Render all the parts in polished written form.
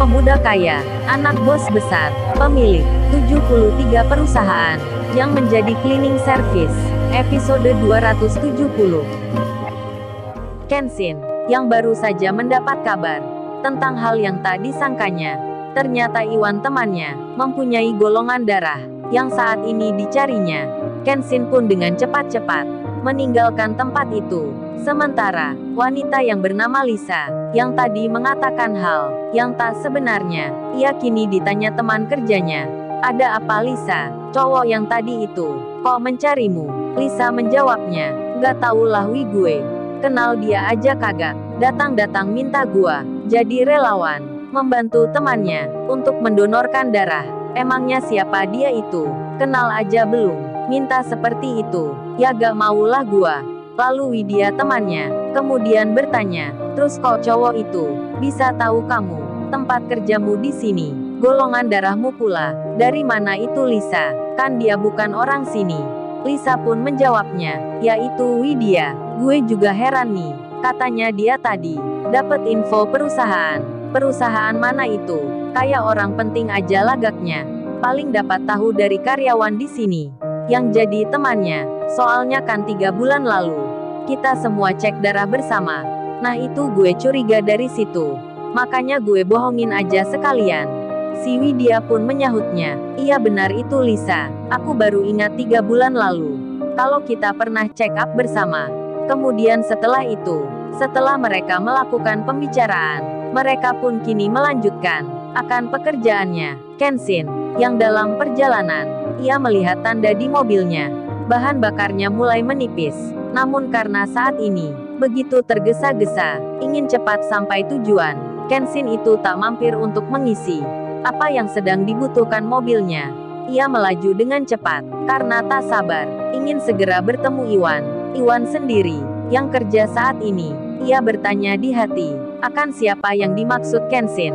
pemuda kaya, anak bos besar, pemilik 73 perusahaan, yang menjadi cleaning service. Episode 270. Kenshin, yang baru saja mendapat kabar tentang hal yang tak disangkanya. Ternyata Iwan temannya, mempunyai golongan darah yang saat ini dicarinya. Kenshin pun dengan cepat-cepat meninggalkan tempat itu. Sementara, wanita yang bernama Lisa, yang tadi mengatakan hal yang tak sebenarnya, ia kini ditanya teman kerjanya. "Ada apa Lisa? Cowok yang tadi itu kok mencarimu?" Lisa menjawabnya, "Gak taulah wi gue. Kenal dia aja kagak. Datang-datang minta gua jadi relawan, membantu temannya untuk mendonorkan darah. Emangnya siapa dia itu? Kenal aja belum? Minta seperti itu. Ya gak maulah gua." Lalu Widya temannya kemudian bertanya, "Terus kok cowok itu bisa tahu kamu tempat kerjamu di sini? Golongan darahmu pula dari mana itu Lisa? Kan dia bukan orang sini." Lisa pun menjawabnya, "Yaitu Widya. Gue juga heran nih. Katanya dia tadi dapat info perusahaan. Perusahaan mana itu? Kayak orang penting aja lagaknya. Paling dapat tahu dari karyawan di sini yang jadi temannya. Soalnya kan 3 bulan lalu kita semua cek darah bersama. Nah itu gue curiga dari situ. Makanya gue bohongin aja sekalian." Si Widya pun menyahutnya, "Iya benar itu Lisa. Aku baru ingat 3 bulan lalu kalau kita pernah check up bersama." Kemudian setelah itu, setelah mereka melakukan pembicaraan, mereka pun kini melanjutkan akan pekerjaannya. Kenshin, yang dalam perjalanan, ia melihat tanda di mobilnya. Bahan bakarnya mulai menipis. Namun karena saat ini begitu tergesa-gesa, ingin cepat sampai tujuan, Kenshin itu tak mampir untuk mengisi apa yang sedang dibutuhkan mobilnya. Ia melaju dengan cepat, karena tak sabar, ingin segera bertemu Iwan sendiri, yang kerja saat ini. Ia bertanya di hati, akan siapa yang dimaksud Kenshin?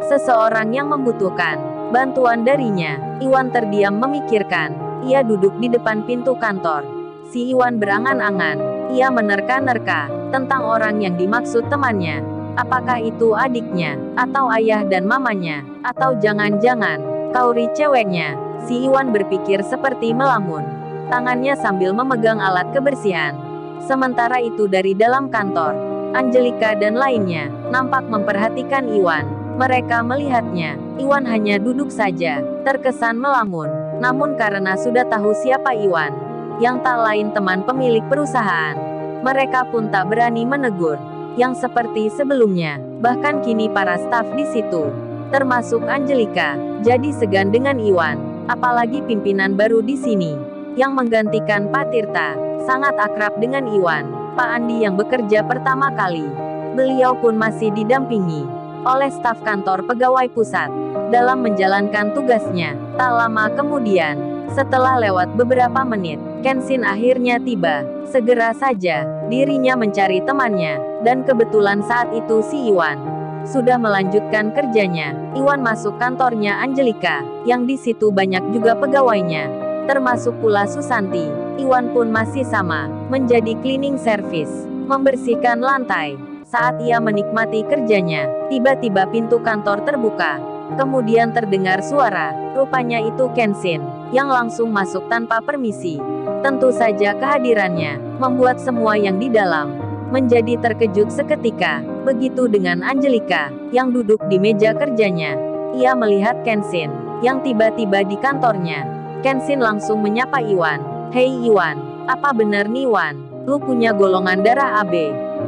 Seseorang yang membutuhkan bantuan darinya. Iwan terdiam memikirkan. Ia duduk di depan pintu kantor. Si Iwan berangan-angan. Ia menerka-nerka tentang orang yang dimaksud temannya. Apakah itu adiknya, atau ayah dan mamanya, atau jangan-jangan kauri ceweknya? Si Iwan berpikir seperti melamun tangannya sambil memegang alat kebersihan. Sementara itu dari dalam kantor, Angelika dan lainnya nampak memperhatikan Iwan. Mereka melihatnya, Iwan hanya duduk saja, terkesan melamun. Namun karena sudah tahu siapa Iwan, yang tak lain teman pemilik perusahaan, mereka pun tak berani menegur yang seperti sebelumnya. Bahkan kini para staf di situ, termasuk Angelika, jadi segan dengan Iwan. Apalagi pimpinan baru di sini, yang menggantikan Pak Tirta, sangat akrab dengan Iwan. Pak Andi yang bekerja pertama kali, beliau pun masih didampingi oleh staf kantor pegawai pusat dalam menjalankan tugasnya. Tak lama kemudian, setelah lewat beberapa menit, Kenshin akhirnya tiba. Segera saja, dirinya mencari temannya, dan kebetulan saat itu si Iwan sudah melanjutkan kerjanya. Iwan masuk kantornya Angelika, yang di situ banyak juga pegawainya, termasuk pula Susanti. Iwan pun masih sama, menjadi cleaning service, membersihkan lantai. Saat ia menikmati kerjanya, tiba-tiba pintu kantor terbuka. Kemudian terdengar suara, rupanya itu Kenshin, yang langsung masuk tanpa permisi. Tentu saja kehadirannya membuat semua yang di dalam menjadi terkejut seketika. Begitu dengan Angelika, yang duduk di meja kerjanya. Ia melihat Kenshin, yang tiba-tiba di kantornya. Kenshin langsung menyapa Iwan. "Hei Iwan, apa bener nih Wan? Lu punya golongan darah AB?"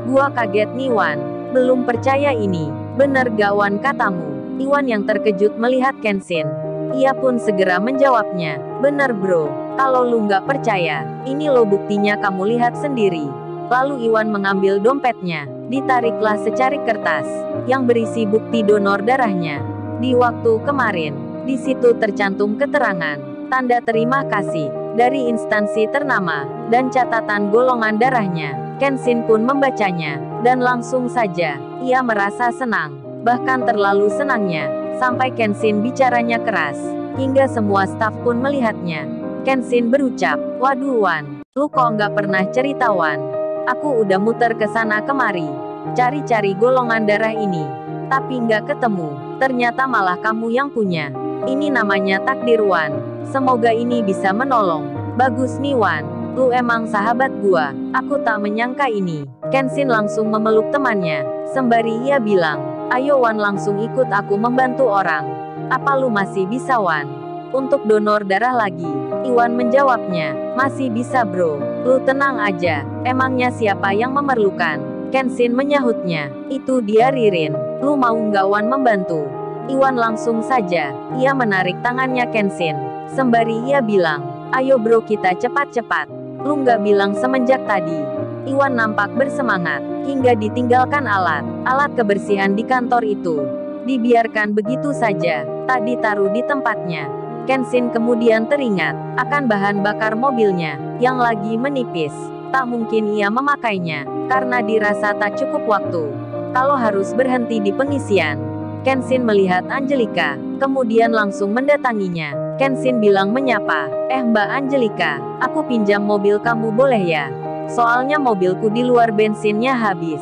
"Gua kaget nih Wan, belum percaya ini. Bener gak Wan katamu?" Iwan yang terkejut melihat Kenshin. Ia pun segera menjawabnya, "Bener bro, kalau lu nggak percaya, ini lo buktinya kamu lihat sendiri." Lalu Iwan mengambil dompetnya, ditariklah secarik kertas yang berisi bukti donor darahnya. Di waktu kemarin, di situ tercantum keterangan, tanda terima kasih dari instansi ternama, dan catatan golongan darahnya. Kenshin pun membacanya, dan langsung saja, ia merasa senang. Bahkan terlalu senangnya, sampai Kenshin bicaranya keras, hingga semua staf pun melihatnya. Kenshin berucap, "Waduh Wan, lu kok nggak pernah cerita Wan? Aku udah muter ke sana kemari, cari-cari golongan darah ini. Tapi nggak ketemu. Ternyata malah kamu yang punya. Ini namanya takdir, Wan. Semoga ini bisa menolong. Bagus nih, Wan. Lu emang sahabat gua. Aku tak menyangka ini. Kenshin langsung memeluk temannya. Sembari ia bilang, ayo Wan, langsung ikut aku membantu orang. Apa lu masih bisa, Wan? Untuk donor darah lagi? Iwan menjawabnya, masih bisa bro. Lu tenang aja. Emangnya siapa yang memerlukan? Kenshin menyahutnya, itu dia Ririn. Lu mau nggak Wan membantu? Iwan langsung saja. Ia menarik tangannya Kenshin. Sembari ia bilang, ayo bro, kita cepat-cepat. Lu nggak bilang semenjak tadi. Iwan nampak bersemangat, hingga ditinggalkan alat kebersihan di kantor itu. Dibiarkan begitu saja, tak ditaruh di tempatnya. Kenshin kemudian teringat akan bahan bakar mobilnya, yang lagi menipis. Tak mungkin ia memakainya, karena dirasa tak cukup waktu. Kalau harus berhenti di pengisian. Kenshin melihat Angelika, kemudian langsung mendatanginya. Kenshin bilang menyapa, Mbak Angelika, aku pinjam mobil kamu boleh ya? Soalnya mobilku di luar bensinnya habis.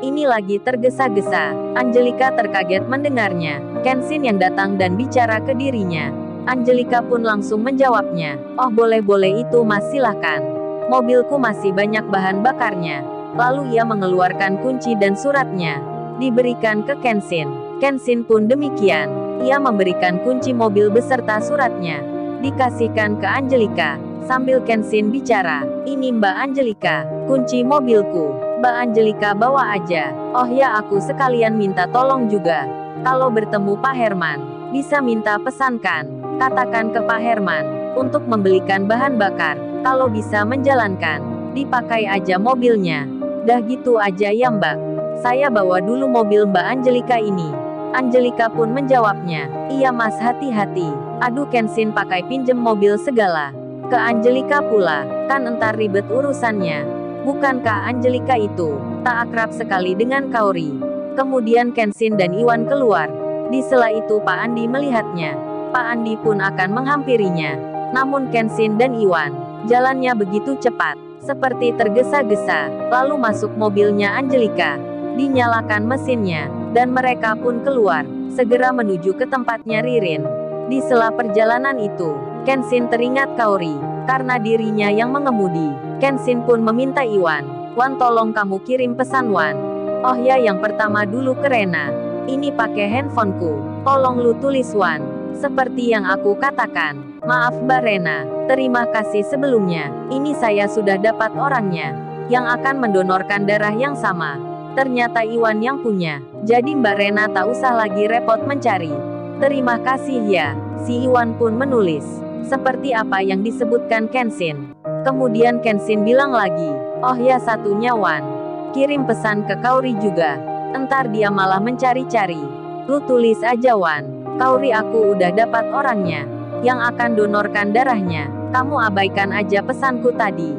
Ini lagi tergesa-gesa. Angelika terkaget mendengarnya. Kenshin yang datang dan bicara ke dirinya. Angelika pun langsung menjawabnya, oh boleh-boleh itu mas, silahkan. Mobilku masih banyak bahan bakarnya. Lalu ia mengeluarkan kunci dan suratnya. Diberikan ke Kenshin. Kenshin pun demikian. Ia memberikan kunci mobil beserta suratnya. Dikasihkan ke Angelika. Sambil Kenshin bicara, ini Mbak Angelika, kunci mobilku. Mbak Angelika bawa aja. Oh ya, aku sekalian minta tolong juga. Kalau bertemu Pak Herman, bisa minta pesankan. Katakan ke Pak Herman, untuk membelikan bahan bakar. Kalau bisa menjalankan, dipakai aja mobilnya. Dah gitu aja ya Mbak. Saya bawa dulu mobil Mbak Angelika ini. Angelika pun menjawabnya, iya mas, hati-hati. Aduh, Kenshin pakai pinjem mobil segala. Ke Angelika pula, kan entar ribet urusannya. Bukankah Angelika itu tak akrab sekali dengan Kaori? Kemudian Kenshin dan Iwan keluar. Di sela itu Pak Andi melihatnya. Pak Andi pun akan menghampirinya. Namun Kenshin dan Iwan, jalannya begitu cepat, seperti tergesa-gesa, lalu masuk mobilnya Angelika. Dinyalakan mesinnya, dan mereka pun keluar, segera menuju ke tempatnya Ririn. Di sela perjalanan itu, Kenshin teringat Kaori, karena dirinya yang mengemudi. Kenshin pun meminta Iwan, Wan tolong kamu kirim pesan Wan. Oh ya, yang pertama dulu ke Rena. Ini pakai handphoneku, tolong lu tulis Wan. Seperti yang aku katakan. Maaf Mbak Rena, terima kasih sebelumnya. Ini saya sudah dapat orangnya, yang akan mendonorkan darah yang sama. Ternyata Iwan yang punya. Jadi Mbak Rena tak usah lagi repot mencari. Terima kasih ya. Si Iwan pun menulis. Seperti apa yang disebutkan Kenshin. Kemudian Kenshin bilang lagi, oh ya, satunya Wan. Kirim pesan ke Kaori juga. Entar dia malah mencari-cari. Lu tulis aja Wan. Kaori aku udah dapat orangnya. Yang akan donorkan darahnya. Kamu abaikan aja pesanku tadi.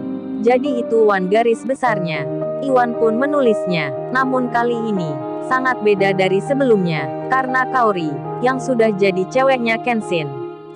Jadi itu Wan garis besarnya. Iwan pun menulisnya. Namun kali ini, sangat beda dari sebelumnya. Karena Kaori, yang sudah jadi ceweknya Kenshin.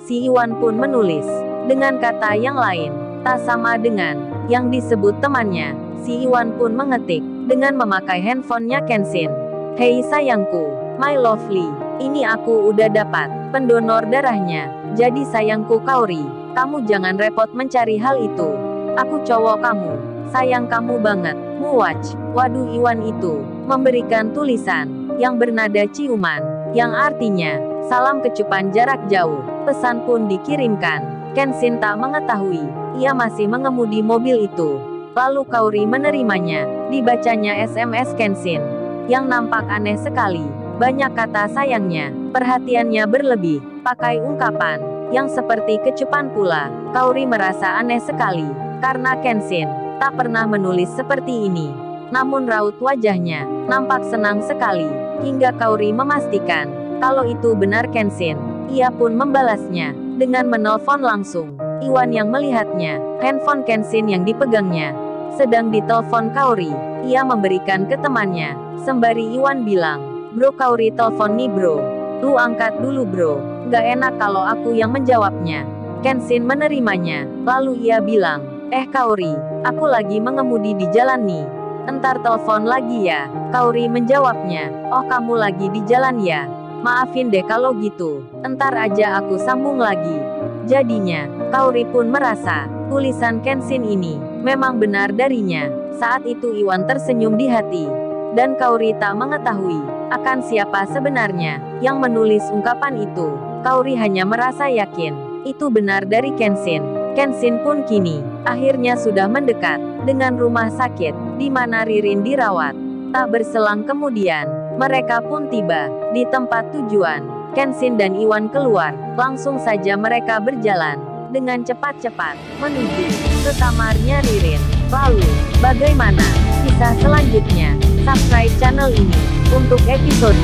Si Iwan pun menulis. Dengan kata yang lain, tak sama dengan yang disebut temannya. Si Iwan pun mengetik, dengan memakai handphonenya Kenshin. Hei sayangku, my lovely, ini aku udah dapat pendonor darahnya. Jadi sayangku Kaori, kamu jangan repot mencari hal itu. Aku cowok kamu, sayang kamu banget. Muwach. Waduh, Iwan itu memberikan tulisan yang bernada ciuman, yang artinya salam kecupan jarak jauh. Pesan pun dikirimkan. Kenshin tak mengetahui ia masih mengemudi mobil itu. Lalu Kaori menerimanya. Dibacanya SMS Kenshin, yang nampak aneh sekali. Banyak kata sayangnya, perhatiannya berlebih, pakai ungkapan yang seperti kecupan pula. Kaori merasa aneh sekali, karena Kenshin tak pernah menulis seperti ini. Namun raut wajahnya nampak senang sekali, hingga Kaori memastikan kalau itu benar Kenshin. Ia pun membalasnya dengan menelpon langsung. Iwan yang melihatnya, handphone Kenshin yang dipegangnya sedang ditelepon Kaori. Ia memberikan ke temannya, sembari Iwan bilang, bro Kaori telepon nih bro. Lu angkat dulu bro, gak enak kalau aku yang menjawabnya. Kenshin menerimanya, lalu ia bilang, Kaori, aku lagi mengemudi di jalan nih. Entar telepon lagi ya. Kaori menjawabnya. Oh, kamu lagi di jalan ya? Maafin deh kalau gitu. Entar aja aku sambung lagi. Jadinya, Kaori pun merasa, tulisan Kenshin ini, memang benar darinya. Saat itu Iwan tersenyum di hati. Dan Kaori tak mengetahui, akan siapa sebenarnya, yang menulis ungkapan itu. Kaori hanya merasa yakin, itu benar dari Kenshin. Kenshin pun kini, akhirnya sudah mendekat, dengan rumah sakit, di mana Ririn dirawat. Tak berselang kemudian, mereka pun tiba, di tempat tujuan. Kenshin dan Iwan keluar, langsung saja mereka berjalan, dengan cepat-cepat, menuju ke kamarnya Ririn. Lalu, bagaimana kisah selanjutnya? Subscribe channel ini, untuk episode